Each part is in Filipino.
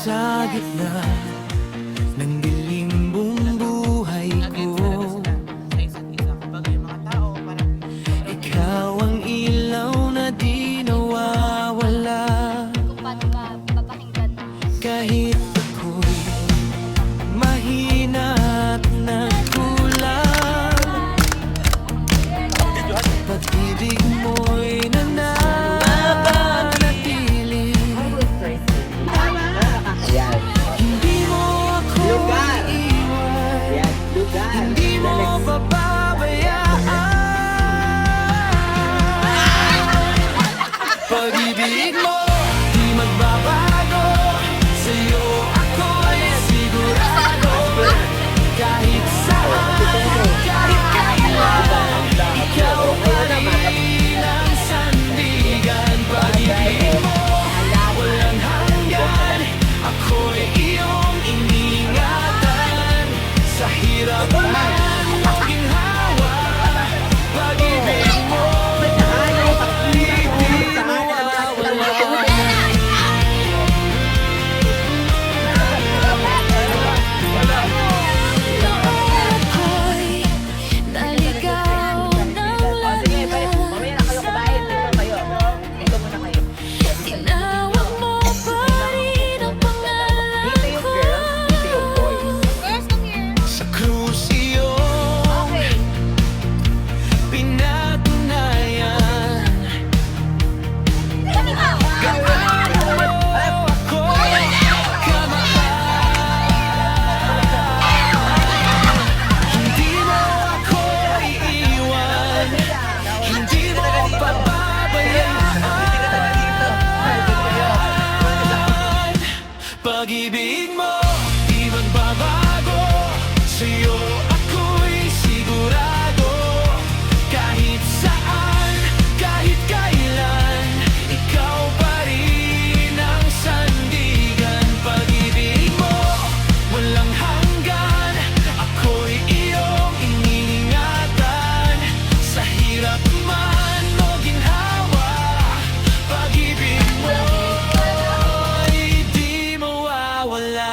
sa gitna ng dilim buong buhay ko. Ikaw ang ilaw na di nawawala. Kahit ako'y mahina at nagkulang, pag-ibig mo'y nananatili. Hindi mo ako iiwan, hindi mo pababayaan. Pag-ibig mo di magbabago, sa'yo ako'y sigurado. Kahit saan, kahit kailan, ikaw pa rin ang sandigan. Pag-ibig mo walang hanggan, ako'y iyong iniingatan. Sa hirap man o ginhawa, pag-ibig mo di mawawala. Tinawag mo pa rin ang pangalan ko. Sa krus iyong pinatunayan. Gaano mo ako kamahal. Hindi mo ako iiwan, hindi mo pababayaan. Pag-ibig mo di magbabago, sa'yo ako'y sigurado. Kahit saan, kahit kailan, ikaw pa rin ang sandigan. Pag-ibig mo walang hanggan, ako'y iyong iniingatan. Sa hirap man o ginhawa, pag-ibig mo di mawawala.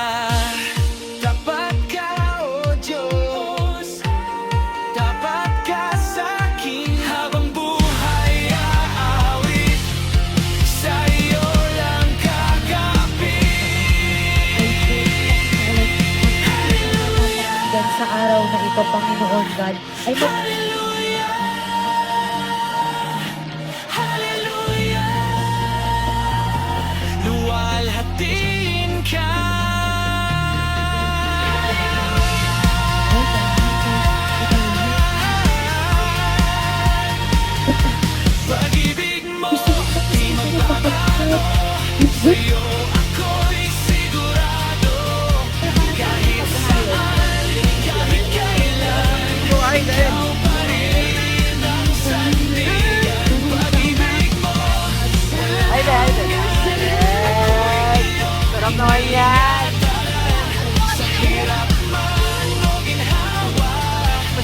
Tapat ka, O Diyos, tapat ka sa'kin. Habang buhay aawit, sa'yo lang kakapit. Dan sa araw na ito, Panginoon God, ay Hallelujah, hallelujah, luwalhatiin ka. Pag-ibig mo di magbabago, sa'yo ako'y sigurado. Kahit saan, kahit kailan, ikaw pa rin ang sandigan. Pag-ibig mo Sarap naman yan. sa hirap man o ginhawa,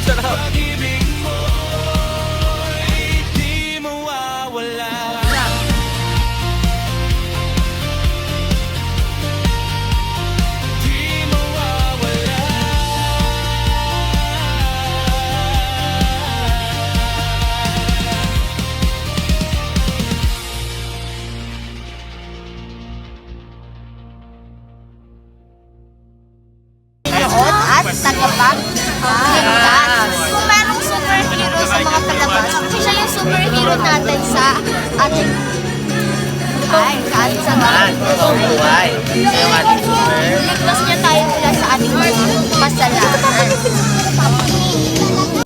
pag-ibig mo di mawawala. Di mawawala. Noon at tagapagligtas. Kung merong superhero sa mga palabas, siya yung superhero natin sa ating buhay. Sa Buhay. Siya yung ating super. Ligtas niya tayo mula sa ating mga kasalanan.